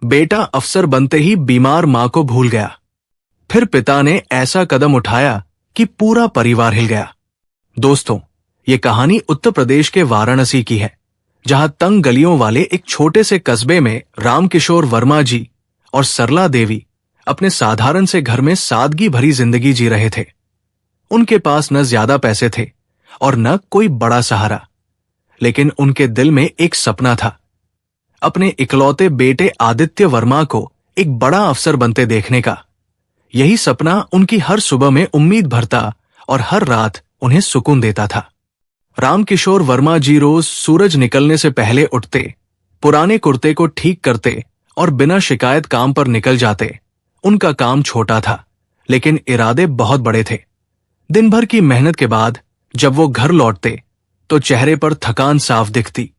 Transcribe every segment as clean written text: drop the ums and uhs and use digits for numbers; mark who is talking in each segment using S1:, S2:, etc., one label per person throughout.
S1: बेटा अफसर बनते ही बीमार मां को भूल गया। फिर पिता ने ऐसा कदम उठाया कि पूरा परिवार हिल गया। दोस्तों, ये कहानी उत्तर प्रदेश के वाराणसी की है, जहां तंग गलियों वाले एक छोटे से कस्बे में रामकिशोर वर्मा जी और सरला देवी अपने साधारण से घर में सादगी भरी जिंदगी जी रहे थे। उनके पास न ज्यादा पैसे थे और न कोई बड़ा सहारा, लेकिन उनके दिल में एक सपना था, अपने इकलौते बेटे आदित्य वर्मा को एक बड़ा अफसर बनते देखने का। यही सपना उनकी हर सुबह में उम्मीद भरता और हर रात उन्हें सुकून देता था। रामकिशोर वर्मा जी रोज सूरज निकलने से पहले उठते, पुराने कुर्ते को ठीक करते और बिना शिकायत काम पर निकल जाते। उनका काम छोटा था, लेकिन इरादे बहुत बड़े थे। दिन भर की मेहनत के बाद जब वो घर लौटते तो चेहरे पर थकान साफ दिखती,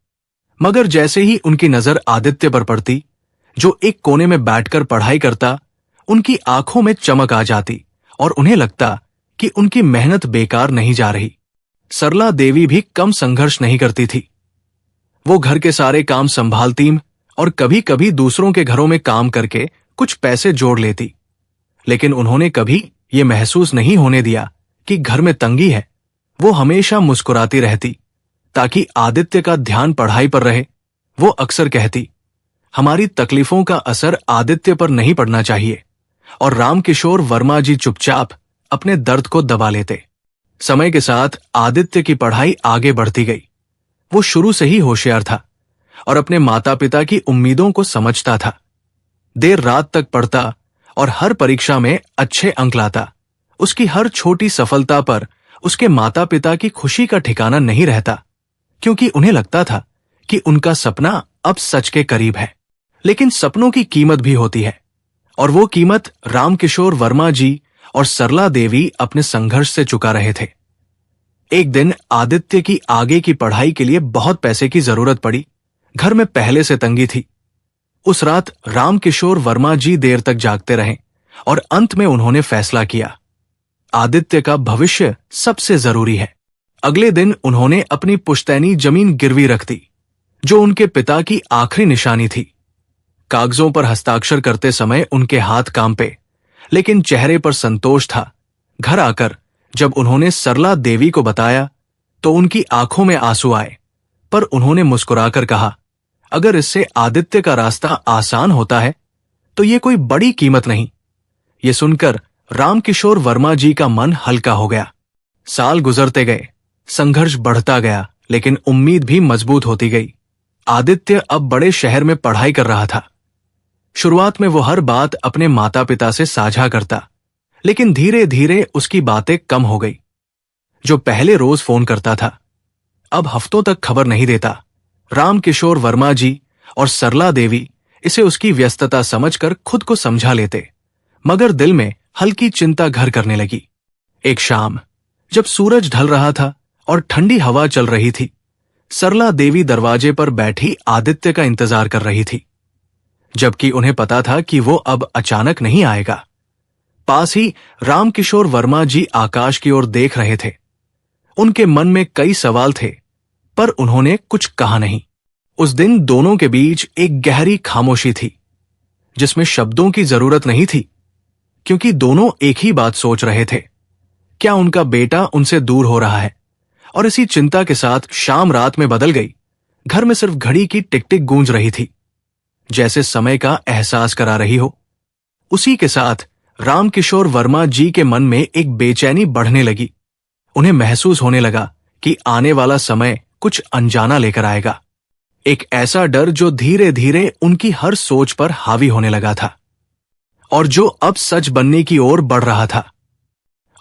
S1: मगर जैसे ही उनकी नजर आदित्य पर पड़ती, जो एक कोने में बैठकर पढ़ाई करता, उनकी आंखों में चमक आ जाती और उन्हें लगता कि उनकी मेहनत बेकार नहीं जा रही। सरला देवी भी कम संघर्ष नहीं करती थी। वो घर के सारे काम संभालती और कभी कभी दूसरों के घरों में काम करके कुछ पैसे जोड़ लेती, लेकिन उन्होंने कभी ये महसूस नहीं होने दिया कि घर में तंगी है। वो हमेशा मुस्कुराती रहती ताकि आदित्य का ध्यान पढ़ाई पर रहे। वो अक्सर कहती, हमारी तकलीफों का असर आदित्य पर नहीं पड़ना चाहिए, और रामकिशोर वर्मा जी चुपचाप अपने दर्द को दबा लेते। समय के साथ आदित्य की पढ़ाई आगे बढ़ती गई। वो शुरू से ही होशियार था और अपने माता पिता की उम्मीदों को समझता था। देर रात तक पढ़ता और हर परीक्षा में अच्छे अंक लाता। उसकी हर छोटी सफलता पर उसके माता पिता की खुशी का ठिकाना नहीं रहता, क्योंकि उन्हें लगता था कि उनका सपना अब सच के करीब है। लेकिन सपनों की कीमत भी होती है, और वो कीमत रामकिशोर वर्मा जी और सरला देवी अपने संघर्ष से चुका रहे थे। एक दिन आदित्य की आगे की पढ़ाई के लिए बहुत पैसे की जरूरत पड़ी। घर में पहले से तंगी थी। उस रात रामकिशोर वर्मा जी देर तक जागते रहे और अंत में उन्होंने फैसला किया, आदित्य का भविष्य सबसे जरूरी है। अगले दिन उन्होंने अपनी पुश्तैनी जमीन गिरवी रख दी, जो उनके पिता की आखिरी निशानी थी। कागजों पर हस्ताक्षर करते समय उनके हाथ कांपे, लेकिन चेहरे पर संतोष था। घर आकर जब उन्होंने सरला देवी को बताया तो उनकी आंखों में आंसू आए, पर उन्होंने मुस्कुराकर कहा, अगर इससे आदित्य का रास्ता आसान होता है तो ये कोई बड़ी कीमत नहीं। ये सुनकर रामकिशोर वर्मा जी का मन हल्का हो गया। साल गुजरते गए, संघर्ष बढ़ता गया, लेकिन उम्मीद भी मजबूत होती गई। आदित्य अब बड़े शहर में पढ़ाई कर रहा था। शुरुआत में वो हर बात अपने माता पिता से साझा करता, लेकिन धीरे धीरे उसकी बातें कम हो गई। जो पहले रोज फोन करता था, अब हफ्तों तक खबर नहीं देता। रामकिशोर वर्मा जी और सरला देवी इसे उसकी व्यस्तता समझकर खुद को समझा लेते, मगर दिल में हल्की चिंता घर करने लगी। एक शाम जब सूरज ढल रहा था और ठंडी हवा चल रही थी, सरला देवी दरवाजे पर बैठी आदित्य का इंतजार कर रही थी, जबकि उन्हें पता था कि वो अब अचानक नहीं आएगा। पास ही रामकिशोर वर्मा जी आकाश की ओर देख रहे थे। उनके मन में कई सवाल थे, पर उन्होंने कुछ कहा नहीं। उस दिन दोनों के बीच एक गहरी खामोशी थी, जिसमें शब्दों की जरूरत नहीं थी, क्योंकि दोनों एक ही बात सोच रहे थे, क्या उनका बेटा उनसे दूर हो रहा है। और इसी चिंता के साथ शाम रात में बदल गई। घर में सिर्फ घड़ी की टिक टिक गूंज रही थी, जैसे समय का एहसास करा रही हो। उसी के साथ रामकिशोर वर्मा जी के मन में एक बेचैनी बढ़ने लगी। उन्हें महसूस होने लगा कि आने वाला समय कुछ अनजाना लेकर आएगा। एक ऐसा डर जो धीरे धीरे उनकी हर सोच पर हावी होने लगा था, और जो अब सच बनने की ओर बढ़ रहा था।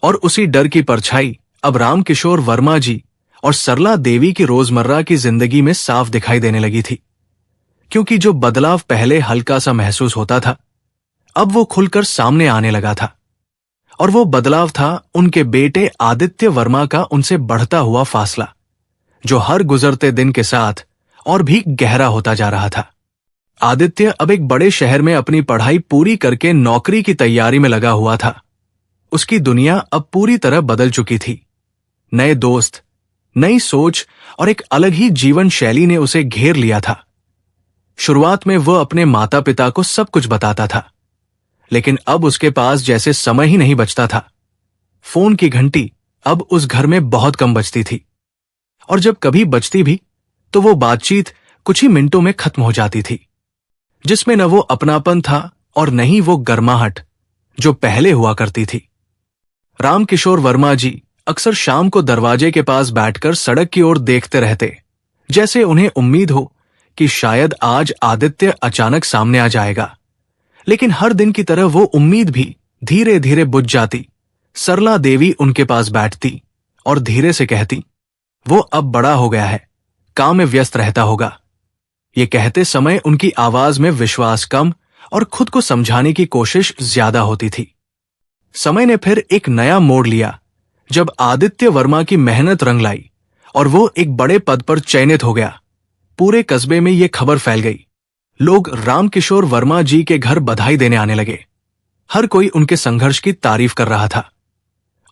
S1: और उसी डर की परछाई अब रामकिशोर वर्मा जी और सरला देवी की रोजमर्रा की जिंदगी में साफ दिखाई देने लगी थी, क्योंकि जो बदलाव पहले हल्का सा महसूस होता था, अब वो खुलकर सामने आने लगा था। और वो बदलाव था उनके बेटे आदित्य वर्मा का उनसे बढ़ता हुआ फासला, जो हर गुजरते दिन के साथ और भी गहरा होता जा रहा था। आदित्य अब एक बड़े शहर में अपनी पढ़ाई पूरी करके नौकरी की तैयारी में लगा हुआ था। उसकी दुनिया अब पूरी तरह बदल चुकी थी। नए दोस्त, नई सोच और एक अलग ही जीवन शैली ने उसे घेर लिया था। शुरुआत में वह अपने माता पिता को सब कुछ बताता था, लेकिन अब उसके पास जैसे समय ही नहीं बचता था। फोन की घंटी अब उस घर में बहुत कम बजती थी, और जब कभी बजती भी तो वो बातचीत कुछ ही मिनटों में खत्म हो जाती थी, जिसमें न वो अपनापन था और न ही वो गर्माहट जो पहले हुआ करती थी। रामकिशोर वर्मा जी अक्सर शाम को दरवाजे के पास बैठकर सड़क की ओर देखते रहते, जैसे उन्हें उम्मीद हो कि शायद आज आदित्य अचानक सामने आ जाएगा। लेकिन हर दिन की तरह वो उम्मीद भी धीरे धीरे बुझ जाती। सरला देवी उनके पास बैठती और धीरे से कहती, वो अब बड़ा हो गया है, काम में व्यस्त रहता होगा। ये कहते समय उनकी आवाज में विश्वास कम और खुद को समझाने की कोशिश ज्यादा होती थी। समय ने फिर एक नया मोड़ लिया जब आदित्य वर्मा की मेहनत रंग लाई और वो एक बड़े पद पर चयनित हो गया। पूरे कस्बे में ये खबर फैल गई। लोग रामकिशोर वर्मा जी के घर बधाई देने आने लगे। हर कोई उनके संघर्ष की तारीफ कर रहा था,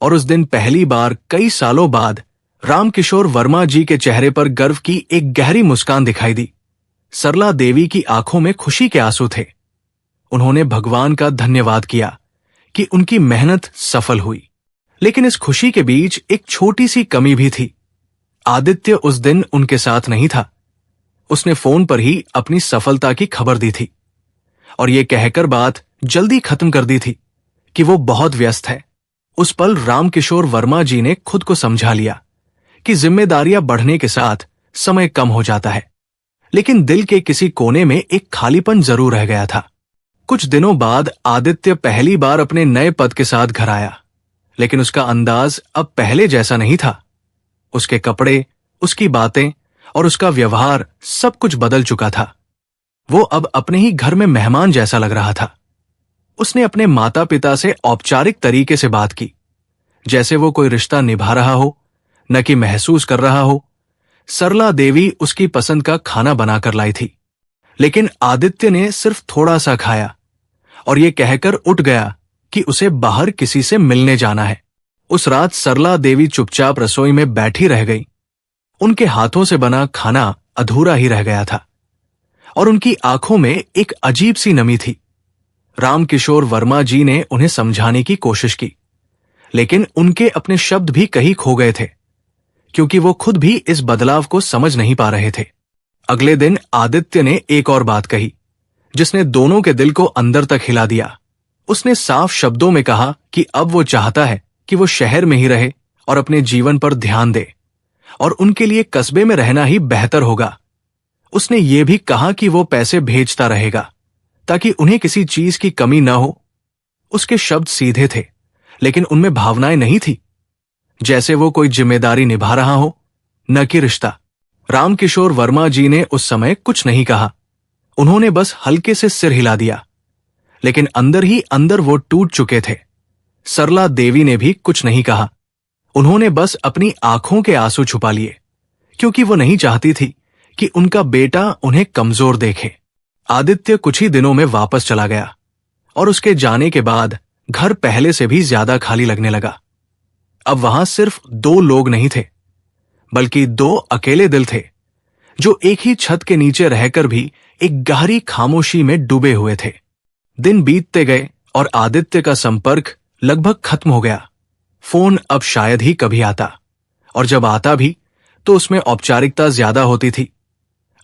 S1: और उस दिन पहली बार कई सालों बाद रामकिशोर वर्मा जी के चेहरे पर गर्व की एक गहरी मुस्कान दिखाई दी। सरला देवी की आंखों में खुशी के आंसू थे। उन्होंने भगवान का धन्यवाद किया कि उनकी मेहनत सफल हुई। लेकिन इस खुशी के बीच एक छोटी सी कमी भी थी। आदित्य उस दिन उनके साथ नहीं था। उसने फोन पर ही अपनी सफलता की खबर दी थी और यह कहकर बात जल्दी खत्म कर दी थी कि वो बहुत व्यस्त है। उस पल रामकिशोर वर्मा जी ने खुद को समझा लिया कि जिम्मेदारियां बढ़ने के साथ समय कम हो जाता है, लेकिन दिल के किसी कोने में एक खालीपन जरूर रह गया था। कुछ दिनों बाद आदित्य पहली बार अपने नए पद के साथ घर आया, लेकिन उसका अंदाज अब पहले जैसा नहीं था। उसके कपड़े, उसकी बातें और उसका व्यवहार सब कुछ बदल चुका था। वो अब अपने ही घर में मेहमान जैसा लग रहा था। उसने अपने माता पिता से औपचारिक तरीके से बात की, जैसे वो कोई रिश्ता निभा रहा हो, न कि महसूस कर रहा हो। सरला देवी उसकी पसंद का खाना बनाकर लाई थी, लेकिन आदित्य ने सिर्फ थोड़ा सा खाया और ये कहकर उठ गया कि उसे बाहर किसी से मिलने जाना है। उस रात सरला देवी चुपचाप रसोई में बैठी रह गई। उनके हाथों से बना खाना अधूरा ही रह गया था और उनकी आंखों में एक अजीब सी नमी थी। रामकिशोर वर्मा जी ने उन्हें समझाने की कोशिश की, लेकिन उनके अपने शब्द भी कहीं खो गए थे, क्योंकि वो खुद भी इस बदलाव को समझ नहीं पा रहे थे। अगले दिन आदित्य ने एक और बात कही, जिसने दोनों के दिल को अंदर तक हिला दिया। उसने साफ शब्दों में कहा कि अब वो चाहता है कि वो शहर में ही रहे और अपने जीवन पर ध्यान दे, और उनके लिए कस्बे में रहना ही बेहतर होगा। उसने ये भी कहा कि वो पैसे भेजता रहेगा ताकि उन्हें किसी चीज की कमी न हो। उसके शब्द सीधे थे, लेकिन उनमें भावनाएं नहीं थी, जैसे वो कोई जिम्मेदारी निभा रहा हो, न कि रिश्ता। रामकिशोर वर्मा जी ने उस समय कुछ नहीं कहा। उन्होंने बस हल्के से सिर हिला दिया, लेकिन अंदर ही अंदर वो टूट चुके थे। सरला देवी ने भी कुछ नहीं कहा। उन्होंने बस अपनी आंखों के आंसू छुपा लिए, क्योंकि वो नहीं चाहती थी कि उनका बेटा उन्हें कमजोर देखे। आदित्य कुछ ही दिनों में वापस चला गया और उसके जाने के बाद घर पहले से भी ज्यादा खाली लगने लगा। अब वहां सिर्फ दो लोग नहीं थे, बल्कि दो अकेले दिल थे, जो एक ही छत के नीचे रहकर भी एक गहरी खामोशी में डूबे हुए थे। दिन बीतते गए और आदित्य का संपर्क लगभग खत्म हो गया। फोन अब शायद ही कभी आता, और जब आता भी तो उसमें औपचारिकता ज्यादा होती थी,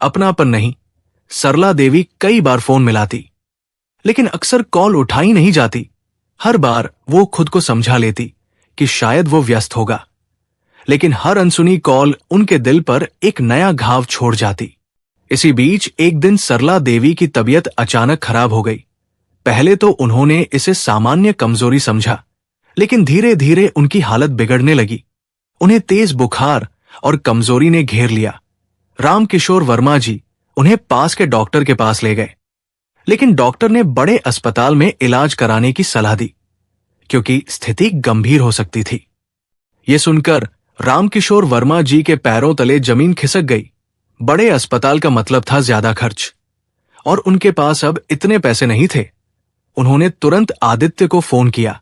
S1: अपनापन नहीं। सरला देवी कई बार फोन मिलाती, लेकिन अक्सर कॉल उठाई नहीं जाती। हर बार वो खुद को समझा लेती कि शायद वो व्यस्त होगा, लेकिन हर अनसुनी कॉल उनके दिल पर एक नया घाव छोड़ जाती। इसी बीच एक दिन सरला देवी की तबीयत अचानक खराब हो गई। पहले तो उन्होंने इसे सामान्य कमजोरी समझा, लेकिन धीरे धीरे उनकी हालत बिगड़ने लगी। उन्हें तेज बुखार और कमजोरी ने घेर लिया। रामकिशोर वर्मा जी उन्हें पास के डॉक्टर के पास ले गए, लेकिन डॉक्टर ने बड़े अस्पताल में इलाज कराने की सलाह दी, क्योंकि स्थिति गंभीर हो सकती थी। ये सुनकर रामकिशोर वर्मा जी के पैरों तले जमीन खिसक गई। बड़े अस्पताल का मतलब था ज्यादा खर्च, और उनके पास अब इतने पैसे नहीं थे। उन्होंने तुरंत आदित्य को फोन किया,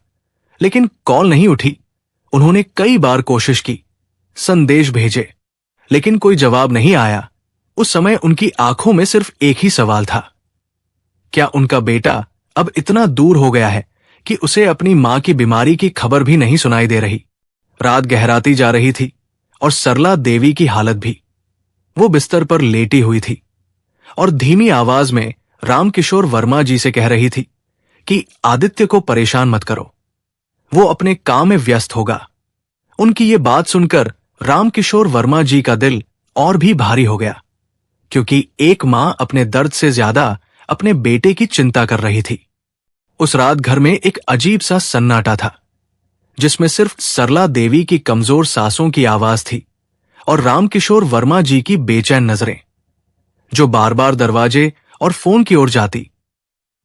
S1: लेकिन कॉल नहीं उठी। उन्होंने कई बार कोशिश की, संदेश भेजे, लेकिन कोई जवाब नहीं आया। उस समय उनकी आंखों में सिर्फ एक ही सवाल था, क्या उनका बेटा अब इतना दूर हो गया है कि उसे अपनी मां की बीमारी की खबर भी नहीं सुनाई दे रही। रात गहराती जा रही थी और सरला देवी की हालत भी। वो बिस्तर पर लेटी हुई थी और धीमी आवाज में रामकिशोर वर्मा जी से कह रही थी कि आदित्य को परेशान मत करो, वो अपने काम में व्यस्त होगा। उनकी ये बात सुनकर रामकिशोर वर्मा जी का दिल और भी भारी हो गया, क्योंकि एक मां अपने दर्द से ज्यादा अपने बेटे की चिंता कर रही थी। उस रात घर में एक अजीब सा सन्नाटा था, जिसमें सिर्फ सरला देवी की कमजोर सांसों की आवाज थी और रामकिशोर वर्मा जी की बेचैन नजरें, जो बार बार दरवाजे और फोन की ओर जाती,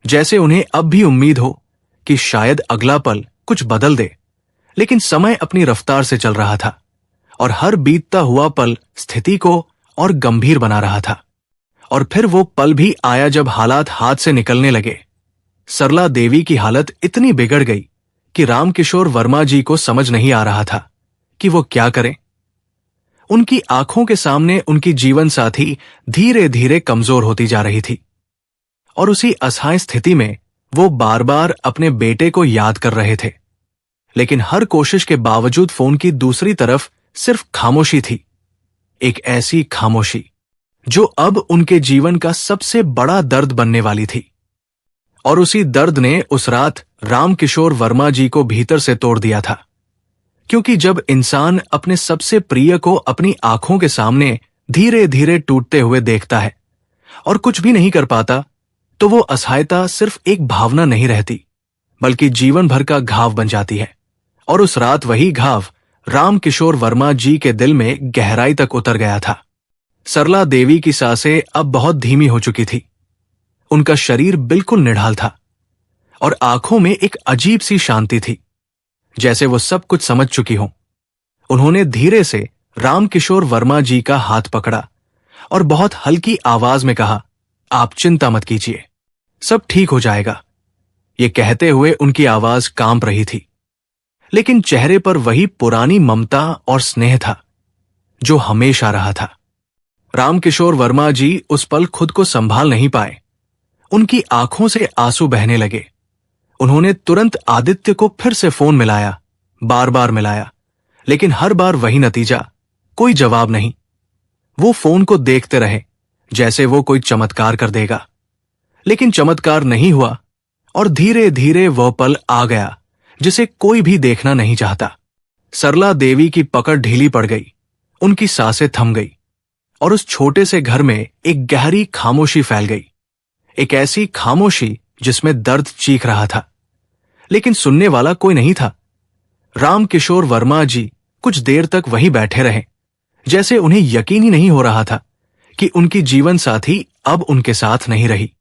S1: जैसे उन्हें अब भी उम्मीद हो कि शायद अगला पल कुछ बदल दे। लेकिन समय अपनी रफ्तार से चल रहा था और हर बीतता हुआ पल स्थिति को और गंभीर बना रहा था। और फिर वो पल भी आया जब हालात हाथ से निकलने लगे। सरला देवी की हालत इतनी बिगड़ गई कि रामकिशोर वर्मा जी को समझ नहीं आ रहा था कि वो क्या करें। उनकी आंखों के सामने उनकी जीवन साथी धीरे धीरे कमजोर होती जा रही थी और उसी असहाय स्थिति में वो बार बार अपने बेटे को याद कर रहे थे। लेकिन हर कोशिश के बावजूद फोन की दूसरी तरफ सिर्फ खामोशी थी, एक ऐसी खामोशी जो अब उनके जीवन का सबसे बड़ा दर्द बनने वाली थी। और उसी दर्द ने उस रात रामकिशोर वर्मा जी को भीतर से तोड़ दिया था, क्योंकि जब इंसान अपने सबसे प्रिय को अपनी आंखों के सामने धीरे धीरे टूटते हुए देखता है और कुछ भी नहीं कर पाता, तो वो असहायता सिर्फ एक भावना नहीं रहती, बल्कि जीवन भर का घाव बन जाती है। और उस रात वही घाव रामकिशोर वर्मा जी के दिल में गहराई तक उतर गया था। सरला देवी की सांसें अब बहुत धीमी हो चुकी थी, उनका शरीर बिल्कुल निढाल था और आंखों में एक अजीब सी शांति थी, जैसे वो सब कुछ समझ चुकी हों। उन्होंने धीरे से रामकिशोर वर्मा जी का हाथ पकड़ा और बहुत हल्की आवाज में कहा, आप चिंता मत कीजिए, सब ठीक हो जाएगा। ये कहते हुए उनकी आवाज कांप रही थी, लेकिन चेहरे पर वही पुरानी ममता और स्नेह था जो हमेशा रहा था। रामकिशोर वर्मा जी उस पल खुद को संभाल नहीं पाए, उनकी आंखों से आंसू बहने लगे। उन्होंने तुरंत आदित्य को फिर से फोन मिलाया, बार बार मिलाया, लेकिन हर बार वही नतीजा, कोई जवाब नहीं। वो फोन को देखते रहे जैसे वो कोई चमत्कार कर देगा, लेकिन चमत्कार नहीं हुआ और धीरे धीरे वह पल आ गया जिसे कोई भी देखना नहीं चाहता। सरला देवी की पकड़ ढीली पड़ गई, उनकी सांसें थम गई और उस छोटे से घर में एक गहरी खामोशी फैल गई, एक ऐसी खामोशी जिसमें दर्द चीख रहा था, लेकिन सुनने वाला कोई नहीं था। रामकिशोर वर्मा जी कुछ देर तक वहीं बैठे रहे, जैसे उन्हें यकीन ही नहीं हो रहा था कि उनकी जीवन साथी अब उनके साथ नहीं रही।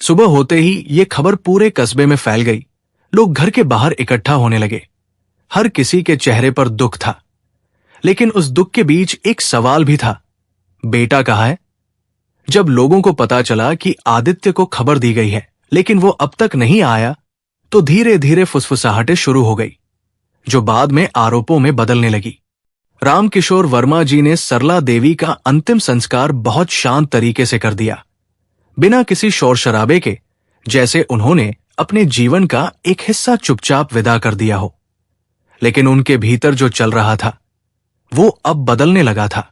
S1: सुबह होते ही ये खबर पूरे कस्बे में फैल गई। लोग घर के बाहर इकट्ठा होने लगे। हर किसी के चेहरे पर दुख था, लेकिन उस दुख के बीच एक सवाल भी था, बेटा कहाँ है? जब लोगों को पता चला कि आदित्य को खबर दी गई है लेकिन वो अब तक नहीं आया, तो धीरे धीरे फुसफुसाहटें शुरू हो गई, जो बाद में आरोपों में बदलने लगी। रामकिशोर वर्मा जी ने सरला देवी का अंतिम संस्कार बहुत शांत तरीके से कर दिया, बिना किसी शोर शराबे के, जैसे उन्होंने अपने जीवन का एक हिस्सा चुपचाप विदा कर दिया हो। लेकिन उनके भीतर जो चल रहा था वो अब बदलने लगा था।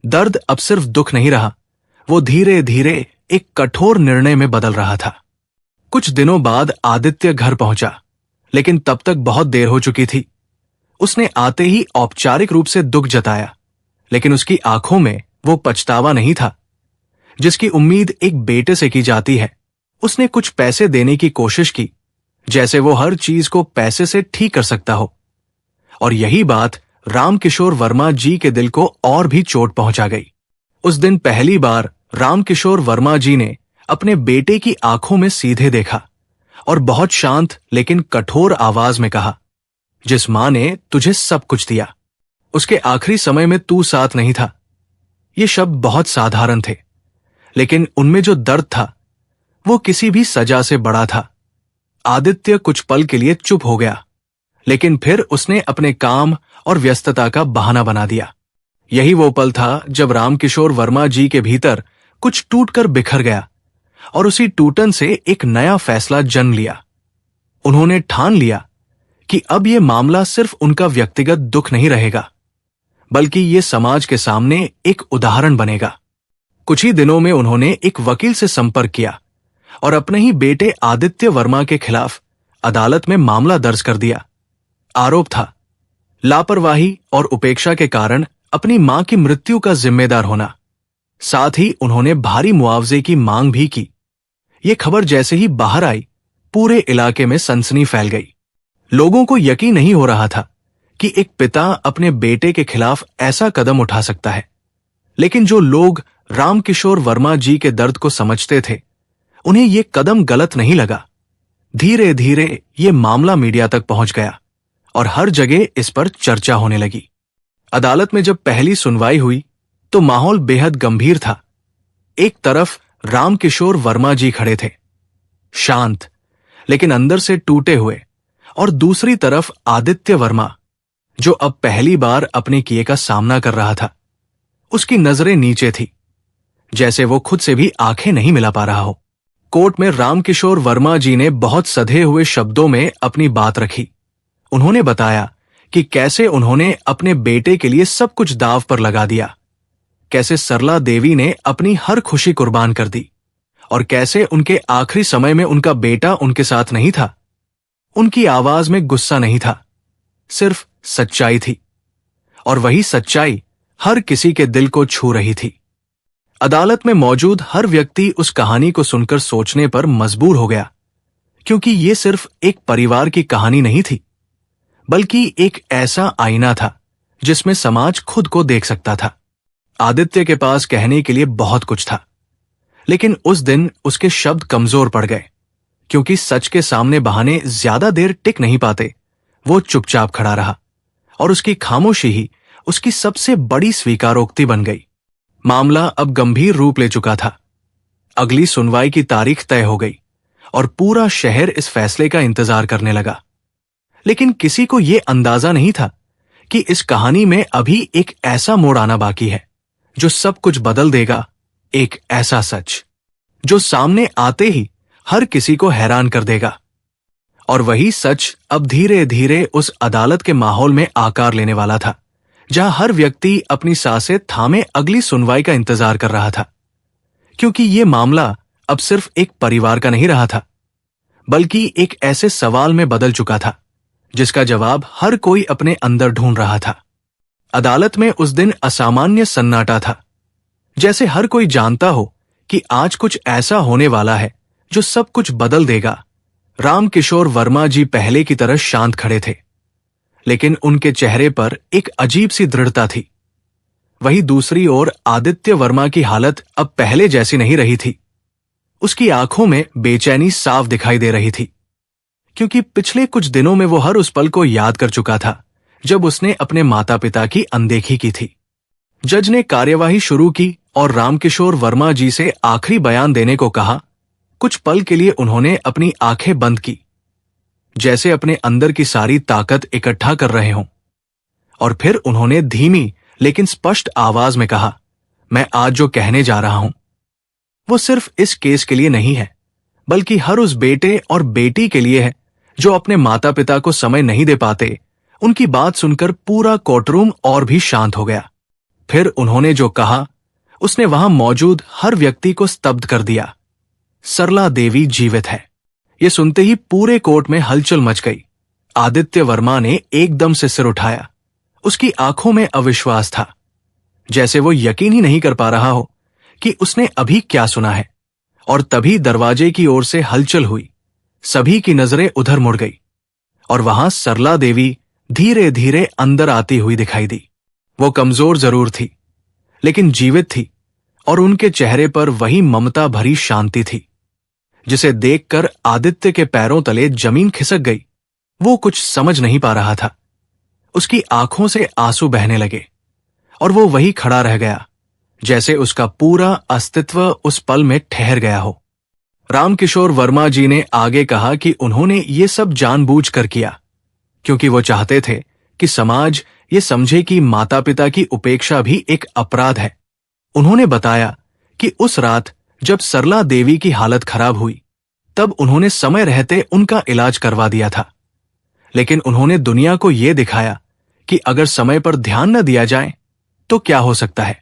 S1: दर्द अब सिर्फ दुख नहीं रहा, वो धीरे धीरे एक कठोर निर्णय में बदल रहा था। कुछ दिनों बाद आदित्य घर पहुंचा, लेकिन तब तक बहुत देर हो चुकी थी। उसने आते ही औपचारिक रूप से दुख जताया, लेकिन उसकी आंखों में वो पछतावा नहीं था जिसकी उम्मीद एक बेटे से की जाती है। उसने कुछ पैसे देने की कोशिश की, जैसे वो हर चीज को पैसे से ठीक कर सकता हो, और यही बात रामकिशोर वर्मा जी के दिल को और भी चोट पहुंचा गई। उस दिन पहली बार रामकिशोर वर्मा जी ने अपने बेटे की आंखों में सीधे देखा और बहुत शांत लेकिन कठोर आवाज में कहा, जिस मां ने तुझे सब कुछ दिया, उसके आखिरी समय में तू साथ नहीं था। ये शब्द बहुत साधारण थे, लेकिन उनमें जो दर्द था वो किसी भी सजा से बड़ा था। आदित्य कुछ पल के लिए चुप हो गया, लेकिन फिर उसने अपने काम और व्यस्तता का बहाना बना दिया। यही वो पल था जब रामकिशोर वर्मा जी के भीतर कुछ टूटकर बिखर गया और उसी टूटन से एक नया फैसला जन्म लिया। उन्होंने ठान लिया कि अब यह मामला सिर्फ उनका व्यक्तिगत दुख नहीं रहेगा, बल्कि ये समाज के सामने एक उदाहरण बनेगा। कुछ ही दिनों में उन्होंने एक वकील से संपर्क किया और अपने ही बेटे आदित्य वर्मा के खिलाफ अदालत में मामला दर्ज कर दिया। आरोप था लापरवाही और उपेक्षा के कारण अपनी मां की मृत्यु का जिम्मेदार होना। साथ ही उन्होंने भारी मुआवजे की मांग भी की। ये खबर जैसे ही बाहर आई, पूरे इलाके में सनसनी फैल गई। लोगों को यकीन नहीं हो रहा था कि एक पिता अपने बेटे के खिलाफ ऐसा कदम उठा सकता है। लेकिन जो लोग रामकिशोर वर्मा जी के दर्द को समझते थे, उन्हें यह कदम गलत नहीं लगा। धीरे धीरे ये मामला मीडिया तक पहुंच गया और हर जगह इस पर चर्चा होने लगी। अदालत में जब पहली सुनवाई हुई तो माहौल बेहद गंभीर था। एक तरफ रामकिशोर वर्मा जी खड़े थे, शांत लेकिन अंदर से टूटे हुए, और दूसरी तरफ आदित्य वर्मा, जो अब पहली बार अपने किए का सामना कर रहा था। उसकी नजरें नीचे थी, जैसे वो खुद से भी आंखें नहीं मिला पा रहा हो। कोर्ट में रामकिशोर वर्मा जी ने बहुत सधे हुए शब्दों में अपनी बात रखी। उन्होंने बताया कि कैसे उन्होंने अपने बेटे के लिए सब कुछ दांव पर लगा दिया, कैसे सरला देवी ने अपनी हर खुशी कुर्बान कर दी, और कैसे उनके आखिरी समय में उनका बेटा उनके साथ नहीं था। उनकी आवाज में गुस्सा नहीं था, सिर्फ सच्चाई थी, और वही सच्चाई हर किसी के दिल को छू रही थी। अदालत में मौजूद हर व्यक्ति उस कहानी को सुनकर सोचने पर मजबूर हो गया, क्योंकि ये सिर्फ एक परिवार की कहानी नहीं थी, बल्कि एक ऐसा आईना था जिसमें समाज खुद को देख सकता था। आदित्य के पास कहने के लिए बहुत कुछ था, लेकिन उस दिन उसके शब्द कमजोर पड़ गए, क्योंकि सच के सामने बहाने ज्यादा देर टिक नहीं पाते। वो चुपचाप खड़ा रहा और उसकी खामोशी ही उसकी सबसे बड़ी स्वीकारोक्ति बन गई। मामला अब गंभीर रूप ले चुका था। अगली सुनवाई की तारीख तय हो गई और पूरा शहर इस फैसले का इंतजार करने लगा। लेकिन किसी को यह अंदाजा नहीं था कि इस कहानी में अभी एक ऐसा मोड़ आना बाकी है जो सब कुछ बदल देगा। एक ऐसा सच जो सामने आते ही हर किसी को हैरान कर देगा। और वही सच अब धीरे धीरे उस अदालत के माहौल में आकार लेने वाला था, जहां हर व्यक्ति अपनी सांसें थामे अगली सुनवाई का इंतजार कर रहा था। क्योंकि यह मामला अब सिर्फ एक परिवार का नहीं रहा था, बल्कि एक ऐसे सवाल में बदल चुका था जिसका जवाब हर कोई अपने अंदर ढूंढ रहा था। अदालत में उस दिन असामान्य सन्नाटा था, जैसे हर कोई जानता हो कि आज कुछ ऐसा होने वाला है जो सब कुछ बदल देगा। रामकिशोर वर्मा जी पहले की तरह शांत खड़े थे, लेकिन उनके चेहरे पर एक अजीब सी दृढ़ता थी। वहीं दूसरी ओर आदित्य वर्मा की हालत अब पहले जैसी नहीं रही थी। उसकी आंखों में बेचैनी साफ दिखाई दे रही थी, क्योंकि पिछले कुछ दिनों में वो हर उस पल को याद कर चुका था जब उसने अपने माता पिता की अनदेखी की थी। जज ने कार्यवाही शुरू की और रामकिशोर वर्मा जी से आखिरी बयान देने को कहा। कुछ पल के लिए उन्होंने अपनी आंखें बंद की, जैसे अपने अंदर की सारी ताकत इकट्ठा कर रहे हों, और फिर उन्होंने धीमी लेकिन स्पष्ट आवाज में कहा, मैं आज जो कहने जा रहा हूं वो सिर्फ इस केस के लिए नहीं है, बल्कि हर उस बेटे और बेटी के लिए है जो अपने माता पिता को समय नहीं दे पाते। उनकी बात सुनकर पूरा कोर्टरूम और भी शांत हो गया। फिर उन्होंने जो कहा उसने वहां मौजूद हर व्यक्ति को स्तब्ध कर दिया। सरला देवी जीवित है। यह सुनते ही पूरे कोर्ट में हलचल मच गई। आदित्य वर्मा ने एकदम से सिर उठाया। उसकी आंखों में अविश्वास था, जैसे वो यकीन ही नहीं कर पा रहा हो कि उसने अभी क्या सुना है। और तभी दरवाजे की ओर से हलचल हुई। सभी की नजरें उधर मुड़ गई और वहां सरला देवी धीरे धीरे अंदर आती हुई दिखाई दी। वो कमजोर जरूर थी, लेकिन जीवित थी, और उनके चेहरे पर वही ममता भरी शांति थी जिसे देखकर आदित्य के पैरों तले जमीन खिसक गई। वो कुछ समझ नहीं पा रहा था। उसकी आंखों से आंसू बहने लगे और वो वही खड़ा रह गया, जैसे उसका पूरा अस्तित्व उस पल में ठहर गया हो। रामकिशोर वर्मा जी ने आगे कहा कि उन्होंने ये सब जानबूझकर किया, क्योंकि वो चाहते थे कि समाज ये समझे कि माता पिता की उपेक्षा भी एक अपराध है। उन्होंने बताया कि उस रात जब सरला देवी की हालत खराब हुई, तब उन्होंने समय रहते उनका इलाज करवा दिया था। लेकिन उन्होंने दुनिया को यह दिखाया कि अगर समय पर ध्यान न दिया जाए तो क्या हो सकता है।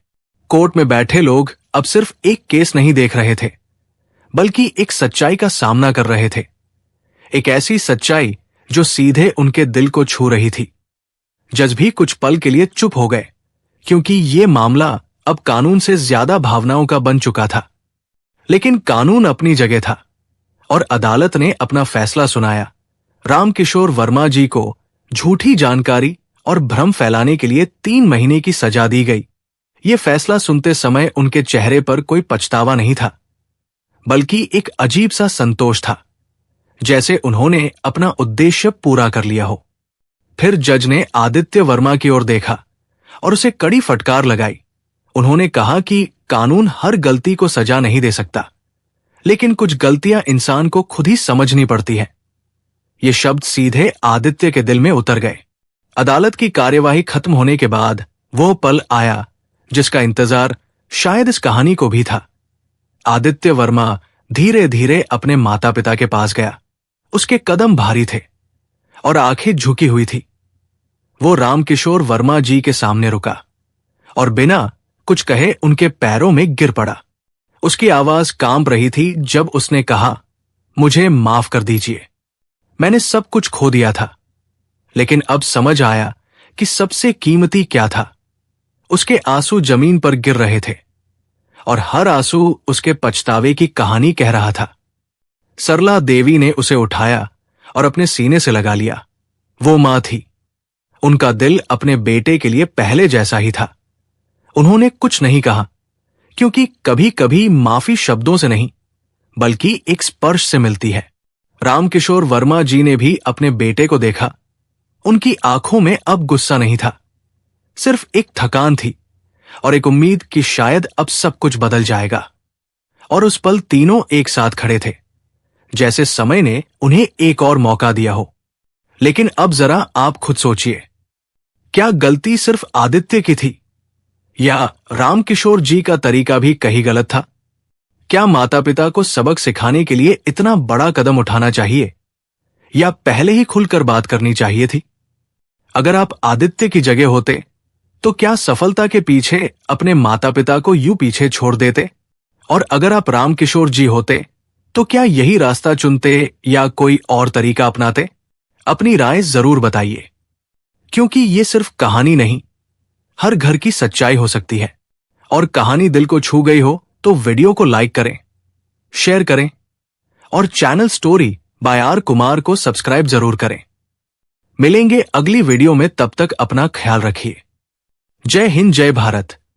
S1: कोर्ट में बैठे लोग अब सिर्फ एक केस नहीं देख रहे थे, बल्कि एक सच्चाई का सामना कर रहे थे। एक ऐसी सच्चाई जो सीधे उनके दिल को छू रही थी। जज भी कुछ पल के लिए चुप हो गए, क्योंकि यह मामला अब कानून से ज्यादा भावनाओं का बन चुका था। लेकिन कानून अपनी जगह था और अदालत ने अपना फैसला सुनाया। रामकिशोर वर्मा जी को झूठी जानकारी और भ्रम फैलाने के लिए 3 महीने की सजा दी गई। यह फैसला सुनते समय उनके चेहरे पर कोई पछतावा नहीं था, बल्कि एक अजीब सा संतोष था, जैसे उन्होंने अपना उद्देश्य पूरा कर लिया हो। फिर जज ने आदित्य वर्मा की ओर देखा और उसे कड़ी फटकार लगाई। उन्होंने कहा कि कानून हर गलती को सजा नहीं दे सकता, लेकिन कुछ गलतियां इंसान को खुद ही समझनी पड़ती है। ये शब्द सीधे आदित्य के दिल में उतर गए। अदालत की कार्यवाही खत्म होने के बाद वो पल आया जिसका इंतजार शायद इस कहानी को भी था। आदित्य वर्मा धीरे धीरे अपने माता पिता के पास गया। उसके कदम भारी थे और आंखें झुकी हुई थी। वो रामकिशोर वर्मा जी के सामने रुका और बिना कुछ कहे उनके पैरों में गिर पड़ा। उसकी आवाज कांप रही थी जब उसने कहा, मुझे माफ कर दीजिए, मैंने सब कुछ खो दिया था, लेकिन अब समझ आया कि सबसे कीमती क्या था। उसके आंसू जमीन पर गिर रहे थे और हर आंसू उसके पछतावे की कहानी कह रहा था। सरला देवी ने उसे उठाया और अपने सीने से लगा लिया। वो मां थी। उनका दिल अपने बेटे के लिए पहले जैसा ही था। उन्होंने कुछ नहीं कहा, क्योंकि कभी कभी माफी शब्दों से नहीं, बल्कि एक स्पर्श से मिलती है। रामकिशोर वर्मा जी ने भी अपने बेटे को देखा। उनकी आंखों में अब गुस्सा नहीं था, सिर्फ एक थकान थी और एक उम्मीद कि शायद अब सब कुछ बदल जाएगा। और उस पल तीनों एक साथ खड़े थे, जैसे समय ने उन्हें एक और मौका दिया हो। लेकिन अब जरा आप खुद सोचिए, क्या गलती सिर्फ आदित्य की थी, या रामकिशोर जी का तरीका भी कहीं गलत था? क्या माता पिता को सबक सिखाने के लिए इतना बड़ा कदम उठाना चाहिए, या पहले ही खुलकर बात करनी चाहिए थी? अगर आप आदित्य की जगह होते तो क्या सफलता के पीछे अपने माता पिता को यूं पीछे छोड़ देते? और अगर आप रामकिशोर जी होते तो क्या यही रास्ता चुनते या कोई और तरीका अपनाते? अपनी राय जरूर बताइए, क्योंकि ये सिर्फ कहानी नहीं, हर घर की सच्चाई हो सकती है। और कहानी दिल को छू गई हो तो वीडियो को लाइक करें, शेयर करें और channel story by R Kumar को सब्सक्राइब जरूर करें। मिलेंगे अगली वीडियो में, तब तक अपना ख्याल रखिए। जय हिंद, जय भारत।